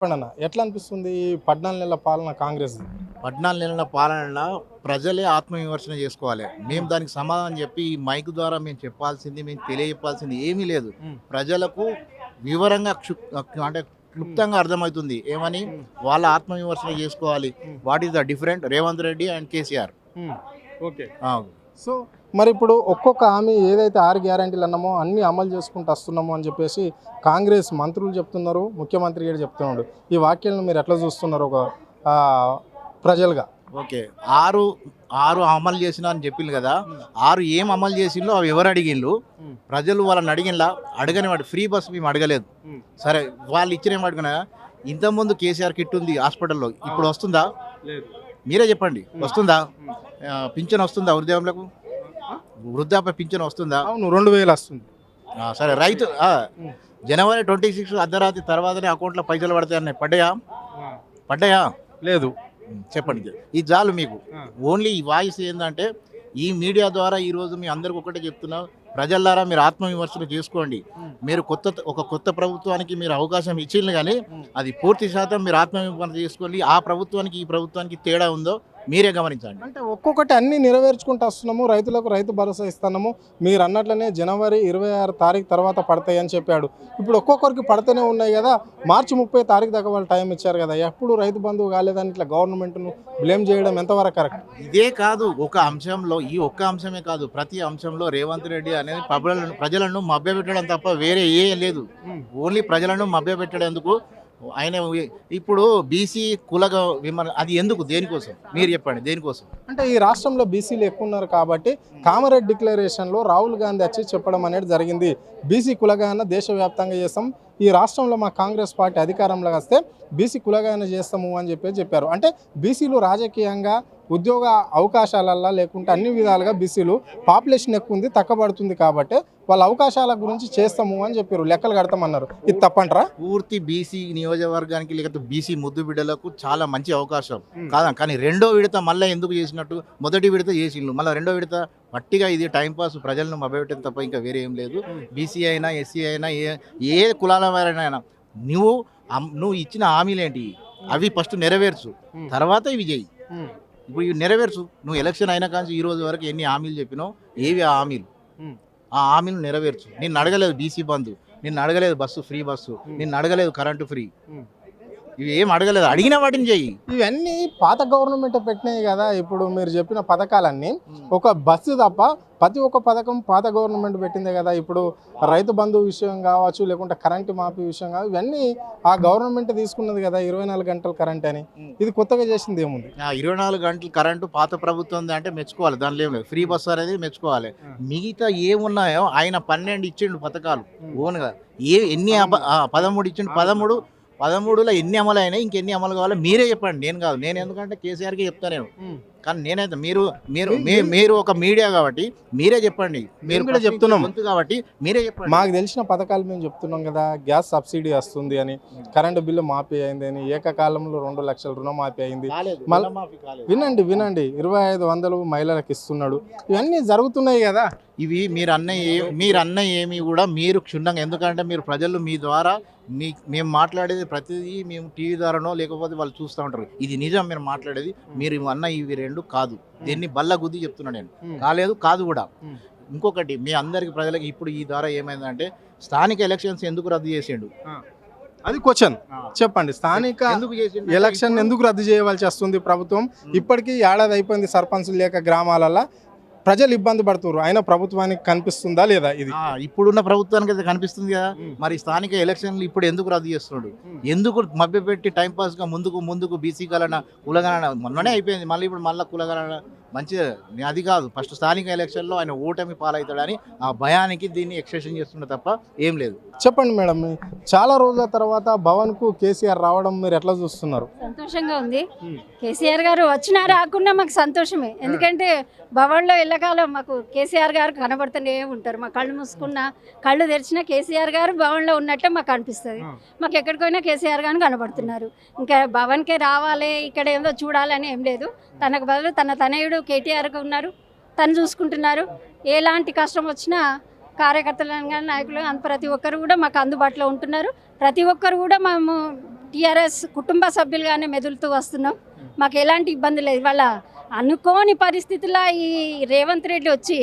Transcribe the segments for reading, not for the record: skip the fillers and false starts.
చెప్పండన్న ఎట్లా అనిపిస్తుంది ఈ 14 నెలల పాలన కాంగ్రెస్? 14 నెలల పాలనలో ప్రజలే ఆత్మవిమర్శన చేసుకోవాలి. మేము దానికి సమాధానం చెప్పి ఈ మైక్ ద్వారా మేము చెప్పాల్సింది, మేము తెలియజెప్పాల్సింది ఏమీ లేదు. ప్రజలకు వివరంగా అంటే క్లుప్తంగా అర్థమవుతుంది. ఏమని వాళ్ళ ఆత్మవిమర్శన చేసుకోవాలి. What is the different Revanth Reddy and KCR. Okay. So మరి ఇప్పుడు ఒక్కొక్క హామీ ఏదైతే 6 గ్యారంటీలు అన్నామో అన్నీ అమలు చేసుకుంటూ వస్తున్నామో అని చెప్పేసి కాంగ్రెస్ మంత్రులు చెప్తున్నారు, ముఖ్యమంత్రి గారు చెప్తున్నాడు. ఈ వాక్యాలను మీరు ఎట్లా చూస్తున్నారు ఒక ప్రజలుగా? ఓకే, ఆరు అమలు చేసిన అని చెప్పిండు కదా. 6 ఏం అమలు చేసిండ్రో అవి ఎవరు అడిగిండ్రు? ప్రజలు వాళ్ళని అడిగినలా? అడగని వాడు ఫ్రీ బస్ మేము అడగలేదు. సరే, వాళ్ళు ఇచ్చిన ఏం అడిగినా? ఇంతకుముందు కేసీఆర్ కిట్ ఉంది హాస్పిటల్లో, ఇప్పుడు వస్తుందా? మీరే చెప్పండి, వస్తుందా? పింఛన్ వస్తుందా? వృద్ధాప్య పింఛన్ వస్తుందా? అవును, 2000 వస్తుంది. సరే, రైతు జనవరి 26 అర్ధరాత్రి తర్వాతనే అకౌంట్లో పైసలు పడతాయని పడ్డాయా? లేదు. చెప్పండి, ఇది చాలు మీకు. ఓన్లీ ఈ వాయిస్ ఏంటంటే ఈ మీడియా ద్వారా ఈరోజు మీ అందరికి ఒకటే చెప్తున్నా, ప్రజలారా మీరు ఆత్మవిమర్శన చేసుకోండి. మీరు ఒక కొత్త ప్రభుత్వానికి మీరు అవకాశం ఇచ్చింది, కానీ అది పూర్తి శాతం మీరు ఆత్మవిమర్శన చేసుకోండి. ఆ ప్రభుత్వానికి ఈ ప్రభుత్వానికి తేడా ఉందో మీరే గమనించండి. అంటే ఒక్కొక్కటి అన్ని నెరవేర్చుకుంటూ వస్తున్నాము. రైతులకు రైతు భరోసా ఇస్తున్నాము. మీరు అన్నట్లనే జనవరి 26 తారీఖు తర్వాత పడతాయి అని చెప్పాడు. ఇప్పుడు ఒక్కొక్కరికి పడుతూనే ఉన్నాయి కదా. మార్చి 30 తారీఖు దాకా వాళ్ళు టైం ఇచ్చారు కదా. ఎప్పుడు రైతు బంధువు కాలేదని ఇట్లా గవర్నమెంట్ను బ్లేమ్ చేయడం ఎంతవరకు కరెక్ట్? ఇదే కాదు, ఒక అంశంలో, ఈ ఒక్క అంశమే కాదు, ప్రతి అంశంలో రేవంత్ రెడ్డి అనేది ప్రజలను మభ్యపెట్టడం తప్ప వేరే ఏ లేదు. ఓన్లీ ప్రజలను మభ్యపెట్టేందుకు ఆయన. ఇప్పుడు బీసీ కులగా అది ఎందుకు, దేనికోసం మీరు చెప్పండి, దేనికోసం? అంటే ఈ రాష్ట్రంలో బీసీలు ఎక్కువ ఉన్నారు కాబట్టి కామారెడ్డి డిక్లరేషన్లో రాహుల్ గాంధీ వచ్చి చెప్పడం అనేది జరిగింది. బీసీ కులగాన దేశవ్యాప్తంగా చేస్తాం, ఈ రాష్ట్రంలో మా కాంగ్రెస్ పార్టీ అధికారంలోకి వస్తే బీసీ కులగాన చేస్తాము అని చెప్పారు. అంటే బీసీలు రాజకీయంగా, ఉద్యోగ అవకాశాలల్లో లేకుంటే అన్ని విధాలుగా బీసీలు పాపులేషన్ ఎక్కువ ఉంది, తక్కబడుతుంది కాబట్టి వాళ్ళ అవకాశాల గురించి చేస్తాము అని చెప్పారు. లెక్కలు కడతామన్నారు. ఇది తప్పంటారా? పూర్తి బీసీ నియోజకవర్గానికి లేకపోతే బీసీ ముద్దు బిడ్డలకు చాలా మంచి అవకాశం కాదా? కానీ రెండో విడత మళ్ళీ ఎందుకు చేసినట్టు? మొదటి విడత చేసిండ్రు, మళ్ళీ రెండో విడత పట్టిగా ఇది టైంపాస్, ప్రజలను మభ్యపెట్టడం తప్ప ఇంకా వేరే ఏం లేదు. బీసీ అయినా, ఎస్సీ అయినా, ఏ కులాల వారైనా నువ్వు ఇచ్చిన హామీలేంటి అవి ఫస్ట్ నెరవేర్చు, తర్వాత ఇవి చేయి. ఇప్పుడు ఇవి నెరవేర్చు. నువ్వు ఎలక్షన్ అయినా కానీ ఈ రోజు వరకు ఎన్ని హామీలు చెప్పినావు, ఏవి ఆ హామీలు? ఆ హామీలు నెరవేర్చు. నిన్ను అడగలేదు బీసీ బంధు, నిన్ను అడగలేదు బస్సు ఫ్రీ బస్సు, నిన్ను అడగలేదు కరెంటు ఫ్రీ, ఇవి ఏం అడగలేదు. అడిగిన వాటిని చెయ్యి. ఇవన్నీ పాత గవర్నమెంట్ పెట్టినాయి కదా. ఇప్పుడు మీరు చెప్పిన పథకాలన్నీ ఒక బస్సు తప్ప ప్రతి ఒక్క పథకం పాత గవర్నమెంట్ పెట్టిందే కదా. ఇప్పుడు రైతు బంధు విషయం కావచ్చు, లేకుంటే కరెంటు మాఫీ విషయం కావచ్చు, ఇవన్నీ ఆ గవర్నమెంట్ తీసుకున్నది కదా. 24 గంటలు కరెంట్ అని, ఇది కొత్తగా చేసింది ఏముంది? 24 గంటలు కరెంటు పాత ప్రభుత్వం అంటే మెచ్చుకోవాలి, దానిలో ఏం లేదు. ఫ్రీ బస్సు అనేది మెచ్చుకోవాలి. మిగతా ఏమున్నాయో ఆయన 12 ఇచ్చిండు పథకాలు ఓన్గా. ఎన్ని 13 ఇచ్చిండు. 13లో ఎన్ని అమలు అయినాయి, ఇంకెన్ని అమలు కావాలో మీరే చెప్పండి, నేను కాదు. నేను ఎందుకంటే కేసీఆర్కి చెప్తాను నేను, కానీ నేనైతే మీరు ఒక మీడియా కాబట్టి మీరే చెప్పండి. మీరు కూడా చెప్తున్నాం కాబట్టి మీరే చెప్పండి. మాకు తెలిసిన పథకాలు మేము చెప్తున్నాం కదా. గ్యాస్ సబ్సిడీ వస్తుంది అని, కరెంటు బిల్లు మాఫీ అయింది అని, ఏకకాలంలో 2 లక్షల రుణమాఫీ అయింది. వినండి 2500 మహిళలకు ఇస్తున్నాడు. ఇవన్నీ జరుగుతున్నాయి కదా. ఇవి మీరు అన్న ఏమి కూడా మీరు క్షుణ్ణంగా, ఎందుకంటే మీరు ప్రజలు మీ ద్వారా మేము మాట్లాడేది ప్రతిదీ మేము టీవీ ద్వారానో లేకపోతే వాళ్ళు చూస్తూ ఉంటారు. ఇది నిజం మీరు మాట్లాడేది. మీరు అన్న ఇవి రెండు కాదు, దీన్ని బల్ల గుద్ది చెప్తున్నా నేను. కాదు కూడా. ఇంకొకటి మీ అందరికి ప్రజలకి ఇప్పుడు ఈ ద్వారా ఏమైందంటే, స్థానిక ఎలక్షన్స్ ఎందుకు రద్దు చేసిండు? అది క్వశ్చన్. చెప్పండి, స్థానిక ఎలక్షన్ ఎందుకు రద్దు చేయవలసి వస్తుంది ప్రభుత్వం? ఇప్పటికీ ఏడాది అయిపోయింది సర్పంచ్ లేక గ్రామాలలో. ప్రజలు ఇబ్బంది పడుతున్నారు. అయినా ప్రభుత్వానికి కనిపిస్తుందా లేదా? ఇది ఇప్పుడున్న ప్రభుత్వానికి అయితే కనిపిస్తుంది కదా. మరి స్థానిక ఎలక్షన్లు ఇప్పుడు ఎందుకు రద్దు చేస్తున్నాడు? ఎందుకు మభ్యపెట్టి టైంపాస్గా ముందుకు బీసీ కలన కులగలన మొన్ననే అయిపోయింది, మళ్ళీ ఇప్పుడు మళ్ళీ కులగలన మంచిది అది కాదు. ఫస్ట్ స్థానిక ఎలక్షన్లో ఆయన ఓటమి పాలవుతాడని ఆ భయానికి దీన్ని ఎక్స్టెన్షన్ చేస్తుండే తప్ప ఏం లేదు. చెప్పండి మేడం, చాలా రోజుల తర్వాత భవన్కు కేసీఆర్ రావడం మీరు ఎట్లా చూస్తున్నారు? సంతోషంగా ఉంది. కేసీఆర్ గారు వచ్చినా రాకుండా మాకు సంతోషమే. ఎందుకంటే భవన్లో ఎల్లకాలం మాకు కేసీఆర్ గారు కనబడుతూనే ఉంటారు. మా కళ్ళు మూసుకున్నా, కళ్ళు తెరిచినా కేసీఆర్ గారు భవన్లో ఉన్నట్టే మాకు అనిపిస్తుంది. మాకు ఎక్కడికైనా కేసీఆర్ గారు కనబడుతున్నారు. ఇంకా భవన్కే రావాలి, ఇక్కడ ఏదో చూడాలని ఏం లేదు. తనకు బదులు తన తనయుడు కేటీఆర్గా ఉన్నారు, తను చూసుకుంటున్నారు. ఎలాంటి కష్టం వచ్చినా కార్యకర్తలు కానీ నాయకులు కానీ ప్రతి ఒక్కరు కూడా మాకు అందుబాటులో ఉంటున్నారు. ప్రతి ఒక్కరు కూడా మేము టీఆర్ఎస్ కుటుంబ సభ్యులుగానే మెదులుతూ వస్తున్నాం. మాకు ఎలాంటి ఇబ్బంది లేదు. వాళ్ళ అనుకోని పరిస్థితుల్లో ఈ రేవంత్ రెడ్డి వచ్చి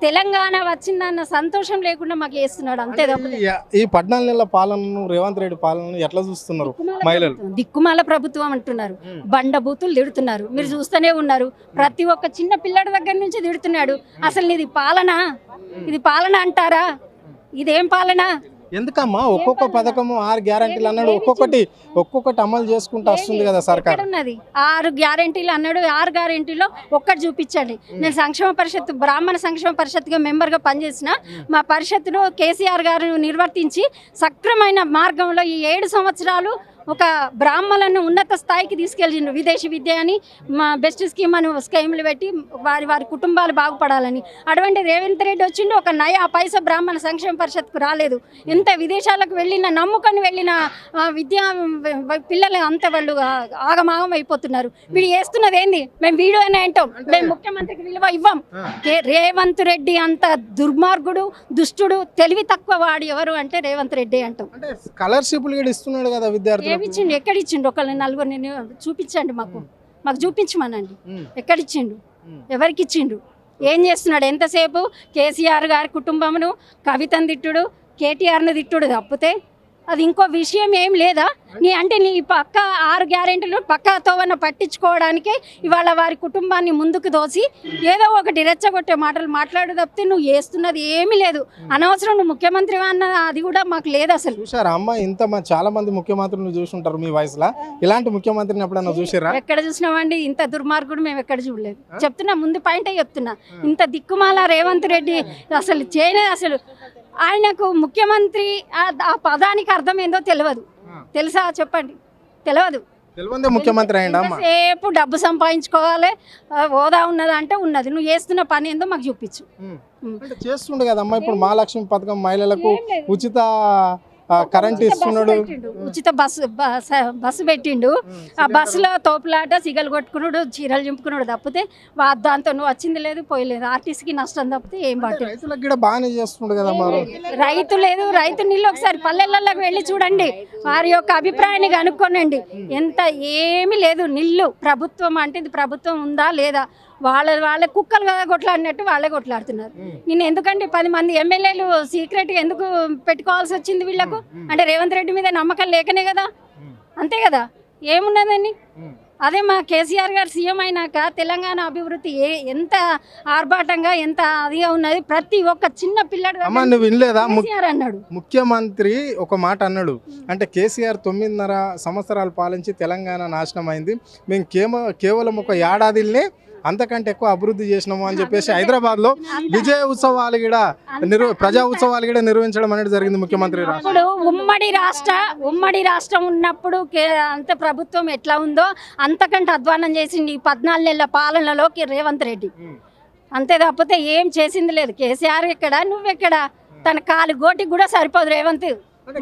తెలంగాణ వచ్చిందన్న సంతోషం లేకుండా మాకు వేస్తున్నాడు అంతే తప్ప ఈ 14 నెలల పాలనను రేవంత్ రెడ్డి పాలనను ఎట్లా చూస్తున్నారు మహిళలు? దిక్కుమాల ప్రభుత్వం అంటున్నారు. బండబూతులు తిడుతున్నారు. మీరు చూస్తూనే ఉన్నారు. ప్రతి ఒక్క చిన్న పిల్లడి దగ్గర నుంచి తిడుతున్నాడు. అసలు ఇది పాలన, ఇది పాలన అంటారా? ఇదేం పాలన? ఎందుకమ్మా ఒక్కొక్క పథకము 6 గ్యారంటీలు అన్నాడు, ఒక్కొక్కటి అమలు చేసుకుంటూ వస్తుంది కదా సర్కార్. ఉన్నది 6 గ్యారెంటీలు అన్నాడు. 6 గ్యారెంటీలో ఒక్కటి చూపించండి. నేను సంక్షేమ పరిషత్ బ్రాహ్మణ సంక్షేమ పరిషత్గా మెంబర్గా పనిచేసిన మా పరిషత్తును కేసీఆర్ గారు నిర్వర్తించి సక్రమైన మార్గంలో ఈ 7 సంవత్సరాలు ఒక బ్రాహ్మణులను ఉన్నత స్థాయికి తీసుకెళ్ళిండు. విదేశీ విద్య అని మా బెస్ట్ స్కీమ్ అని స్కీములు పెట్టి వారి కుటుంబాలు బాగుపడాలని. అటువంటి రేవంత్ రెడ్డి వచ్చిండు, ఒక నయా పైసా బ్రాహ్మణ సంక్షేమ పరిషత్కు రాలేదు. ఎంత విదేశాలకు వెళ్ళిన నమ్ముకొని వెళ్ళిన విద్యా పిల్లలు అంత వాళ్ళు ఆగమాగం అయిపోతున్నారు. వీడు చేస్తున్నది ఏంది? మేము వీడియో అని అంటాం, మేము ముఖ్యమంత్రికి విలువ ఇవ్వం. రేవంత్ రెడ్డి అంత దుర్మార్గుడు, దుష్టుడు, తెలివి తక్కువ వాడు ఎవరు అంటే రేవంత్ రెడ్డి అంటాం. స్కాలర్షిప్లు కూడా ఇస్తున్నాడు కదా విద్యార్థులు. ఏమిచ్చిండు? ఎక్కడిచ్చిండు? ఒకళ్ళని నలుగురిని చూపించండి, మాకు చూపించమనండి. ఎక్కడిచ్చిండు? ఎవరికి ఇచ్చిండు? ఏం చేస్తున్నాడు? ఎంతసేపు కేసీఆర్ గారి కుటుంబమును కవితను తిట్టుడు, కేటీఆర్ను తిట్టుడు తప్పితే అది ఇంకో విషయం ఏం లేదా? నీ పక్క 6 గ్యారెంటీలు పక్కతో పట్టించుకోవడానికి ఇవాళ వారి కుటుంబాన్ని ముందుకు దోసి ఏదో ఒకటి రెచ్చగొట్టే మాటలు మాట్లాడు తప్పితే నువ్వు చేస్తున్నది ఏమీ లేదు. అనవసరం నువ్వు ముఖ్యమంత్రి అన్న అది కూడా మాకు లేదు అసలు. చూసారా అమ్మ, చాలా మంది ముఖ్యమంత్రులను చూసుంటారు మీ వయసులో. ఇలాంటి ముఖ్యమంత్రిని ఎప్పుడన్నా చూసారా? ఎక్కడ చూసినామండి? ఇంత దుర్మార్గుడు మేము ఎక్కడ చూడలేదు. చెప్తున్నా, ముందు పాయింటే చెప్తున్నా. ఇంత దిక్కుమాల రేవంత్ రెడ్డి అసలు చేయలేదు. అసలు ఆయనకు ముఖ్యమంత్రి ఆ పదానికి అర్థం ఏందో తెలియదు. తెలుసా? చెప్పండి. తెలియదు. ముఖ్యమంత్రి అయ్యిండమ్మా. సేపు డబ్బు సంపాదించుకోవాలి, హోదా ఉన్నదా అంటే ఉన్నది. నువ్వు చేస్తున్న పని ఏందో మాకు చూపించు. చేస్తుండే కదమ్మా. ఇప్పుడు మహాలక్ష్మి పథకం మహిళలకు ఉచిత కరెంట్ ఇస్తున్నాడు, ఉచిత బస్సు పెట్టిండు. ఆ బస్సులో తోపులాట, సిగలు కొట్టుకున్నాడు, చీరలు చింపుకున్నాడు తప్పితే దాంతో నువ్వు వచ్చింది లేదు, పోయలేదు. ఆర్టీసీకి నష్టం తప్పితే ఏం పట్టు. రైతులకు కూడా బాగానే చేస్తుండే కదమ్మా. రైతు లేదు, రైతు నీళ్ళు ఒకసారి పల్లెళ్ళకి వెళ్ళి చూడండి, వారి యొక్క అభిప్రాయాన్ని కనుక్కోనండి. ఎంత ఏమీ లేదు. నిల్లు ప్రభుత్వం అంటే ఇది ప్రభుత్వం ఉందా లేదా? వాళ్ళ కుక్కలు కదా కొట్లాడినట్టు వాళ్ళే కొట్లాడుతున్నారు. నేను ఎందుకంటే 10 మంది ఎమ్మెల్యేలు సీక్రెట్గా ఎందుకు పెట్టుకోవాల్సి వచ్చింది వీళ్ళకు? అంటే రేవంత్ రెడ్డి మీద నమ్మకం లేకనే కదా. అంతే కదా, ఏమున్నదని. అదే మా కేసీఆర్ గారు సీఎం అయినాక తెలంగాణ అభివృద్ధి ఎంత ఆర్భాటంగా ఎంత అదిగా ఉన్నది. ప్రతి ఒక్క చిన్న పిల్లడు అన్నాడు. ముఖ్యమంత్రి ఒక మాట అన్నాడు, అంటే కేసీఆర్ 9.5 సంవత్సరాలు పాలించి తెలంగాణ నాశనం అయింది, మేము కేవలం ఒక ఏడాదిలోనే అంతకంటే ఎక్కువ అభివృద్ధి చేసినాము అని చెప్పేసి హైదరాబాద్లో విజయ ఉత్సవాలు కూడా ప్రజా ఉత్సవాలు కూడా నిర్వహించడం అనేది జరిగింది. ముఖ్యమంత్రి ఉమ్మడి రాష్ట్రం ఉన్నప్పుడు అంత ప్రభుత్వం ఎట్లా ఉందో అంతకంటే అధ్వానం చేసింది ఈ 14 నెలల పాలనలో రేవంత్ రెడ్డి. అంతే తప్పితే ఏం చేసింది లేదు. కేసీఆర్ ఎక్కడ, నువ్వెక్కడ? తన కాలు గోటికి కూడా సరిపోదు రేవంత్.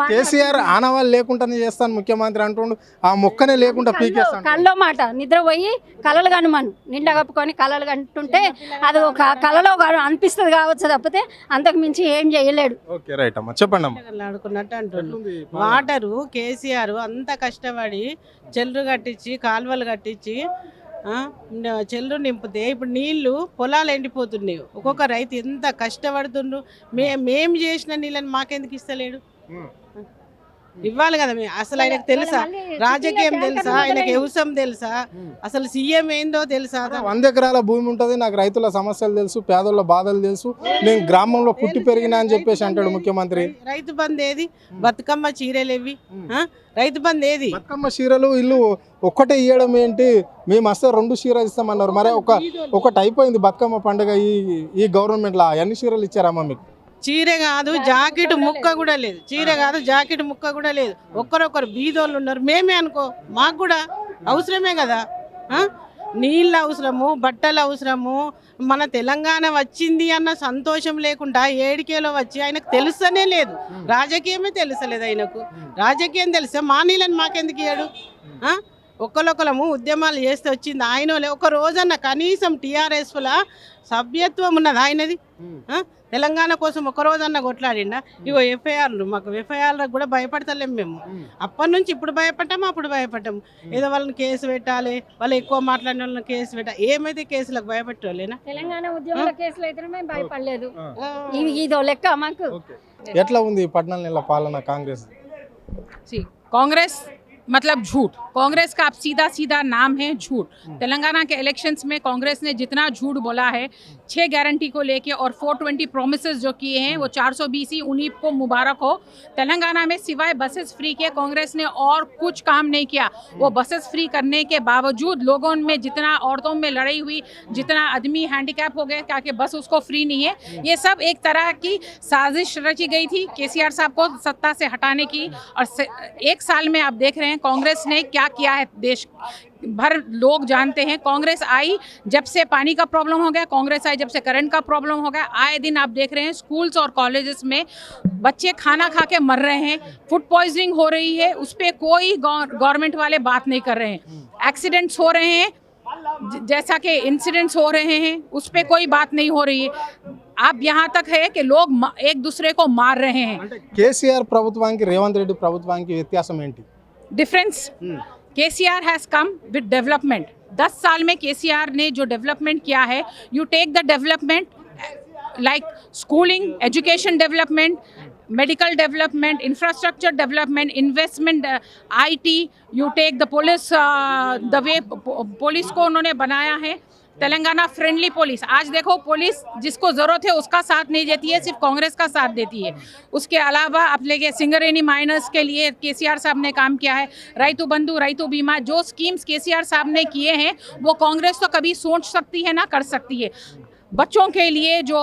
కేసీఆర్ ఆనవాళ్ళు లేకుండానే చేస్తాను ముఖ్యమంత్రి అంటుండు, ఆ మొక్కనే లేకుండా పీకేస్తాను. కళ్ళలో మాట నిద్రపోయి కళలు కనుమను నిండా కప్పుకొని కళలు కంటుంటే అది ఒక కళలో అనిపిస్తుంది కావచ్చు తప్పితే అంతకు మించి ఏం చేయలేడు. ఓకే రైట్ అమ్మా, చెప్పండి అమ్మా. ఆడుకున్నట్టు అంటుండు. వాటరు కేసీఆర్ అంత కష్టపడి చెల్లు కట్టించి కాలువలు కట్టించి చెల్లు నింపితే ఇప్పుడు నీళ్లు పొలాలు ఎండిపోతున్నాయి. ఒక్కొక్క రైతు ఎంత కష్టపడుతుండ్రు. మేము చేసిన నీళ్ళని మాకెందుకు ఇస్తలేడు? ఇవ్వాలి కదా. అసలు ఆయనకు తెలుసా రాజకీయం? తెలుసా ఆయనకు? వ్యవసాయం తెలుసా? అసలు సీఎం ఏందో తెలుసా? 100 ఎకరాల భూమి ఉంటుంది, నాకు రైతుల సమస్యలు తెలుసు, పేదల బాధలు తెలుసు, నేను గ్రామంలో పుట్టి పెరిగినా అని చెప్పేసి అంటాడు ముఖ్యమంత్రి. రైతు బంద్ ఏది? బతుకమ్మ చీరలు ఇవి. రైతు బంద్ ఏది? బతుకమ్మ చీరలు ఇల్లు ఒక్కటే ఇవ్వడం ఏంటి? మేము వస్తే 2 చీరలు ఇస్తామన్నారు. మరి ఒకటి అయిపోయింది బతుకమ్మ పండుగ ఈ గవర్నమెంట్లో. ఎన్ని చీరలు ఇచ్చారమ్మా మీకు? చీర కాదు జాకెట్ ముక్క కూడా లేదు. చీర కాదు జాకెట్ ముక్క కూడా లేదు. ఒక్కరొక్కరు బీదోళ్ళు ఉన్నారు. మేమే అనుకో, మాకు కూడా అవసరమే కదా. నీళ్ళ అవసరము, బట్టలు అవసరము. మన తెలంగాణ వచ్చింది అన్న సంతోషం లేకుండా ఏడికేలో వచ్చి ఆయనకు తెలుస్తనే లేదు. రాజకీయమే తెలుసలేదు ఆయనకు. రాజకీయం తెలిస్తే మా నీళ్ళని మాకెందుకు ఇయ్యాడు? ఒక్కరొక్కరము ఉద్యమాలు చేస్తే వచ్చింది ఆయన. ఒక రోజన్న కనీసం టీఆర్ఎస్ల సభ్యత్వం ఉన్నది ఆయనది. తెలంగాణ కోసం ఒక రోజన్నా కొట్లాడిండా? ఇగో ఎఫ్ఐఆర్లు, మాకు ఎఫ్ఐఆర్లకు కూడా భయపడతలేము మేము. అప్పటి నుంచి ఇప్పుడు భయపడ్డాము, అప్పుడు భయపడ్డాము. ఏదో వాళ్ళని కేసు పెట్టాలి, వాళ్ళు ఎక్కువ మాట్లాడిన వాళ్ళని కేసు పెట్టాలి. ఏమైతే కేసులకు భయపెట్టాలేనా? తెలంగాణ ఉద్యమంలో కేసులు అయితే మేము భయపడలేదు. ఇదో లెక్క మాకు. ఎట్లా ఉంది ఈ 14 నెలల పాలన కాంగ్రెస్? जी कांग्रेस मतलब झूठ। कांग्रेस का अब सीधा सीधा नाम है झूठ। तेलंगाना के इलेक्शंस में कांग्रेस ने जितना झूठ बोला है 6 गारंटी को लेके और 420 प्रोमिसेस जो किए हैं वो 420 उन्हीं को मुबारक हो। तेलंगाना में सिवाय बसेस फ्री के कांग्रेस ने और कुछ काम नहीं किया। वो बसेस फ्री करने के बावजूद लोगों में जितना औरतों में लड़ाई हुई, जितना आदमी हैंडीकैप हो गए ताकि बस उसको फ्री नहीं है, ये सब एक तरह की साजिश रची गई थी केसीआर साहब को सत्ता से हटाने की। और 1 साल में आप देख रहे हैं कांग्रेस ने क्या किया है। देश भर लोग जानते हैं कांग्रेस आई जब से पानी का प्रॉब्लम हो गया, कांग्रेस आई जब से करंट का प्रॉब्लम हो गया। आए दिन आप देख रहे हैं स्कूल्स और कॉलेजेस में बच्चे खाना खा के मर रहे हैं, फूड पॉइजनिंग हो रही है, उस पर कोई गवर्नमेंट वाले बात नहीं कर रहे हैं। एक्सीडेंट्स हो रहे हैं, जैसा कि इंसिडेंट्स हो रहे हैं, उस पर कोई बात नहीं हो रही है। अब यहाँ तक है कि लोग एक दूसरे को मार रहे हैं। కేసీఆర్ ప్రభుత్వానికి రేవంత్ రెడ్డి ప్రభుత్వానికి వ్యత్యాసం ఏంటి? Difference KCR has come with development. 10 साल में केसीआर ने जो डेवलपमेंट किया है, you take the development like schooling, education development, medical development, infrastructure development, investment, IT, you take the police, the way police को उन्होंने बनाया है तेलंगाना फ्रेंडली पुलिस। आज देखो पुलिस जिसको ज़रूरत है उसका साथ नहीं देती है, सिर्फ कांग्रेस का साथ देती है। उसके अलावा आप लेके सिंगरेनी माइनर्स के लिए केसीआर साहब ने काम किया है। रैतु बंधु, रैतु बीमा, जो स्कीम्स केसीआर साहब ने किए हैं वो कांग्रेस तो कभी सोच सकती है ना कर सकती है। बच्चों के लिए जो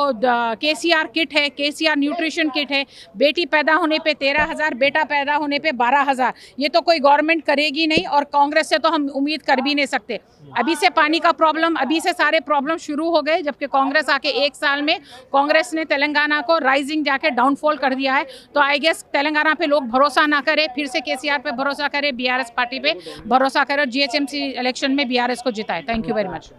केसीआर किट है, केसीआर न्यूट्रिशन किट है, बेटी पैदा होने पे 13,000, बेटा पैदा होने पे 12,000, ये तो कोई गवर्नमेंट करेगी नहीं और कांग्रेस से तो हम उम्मीद कर भी नहीं सकते। अभी से पानी का प्रॉब्लम, अभी से सारे प्रॉब्लम शुरू हो गए, जबकि कांग्रेस आके 1 साल में कांग्रेस ने तेलंगाना को राइजिंग जाके डाउनफॉल कर दिया है। तो आई गेस तेलंगाना पे लोग भरोसा ना करे, फिर से केसीआर पे भरोसा करे, बीआरएस पार्टी पे भरोसा करे और जीएचएमसी इलेक्शन में बीआरएस को जिताए। Thank you very much.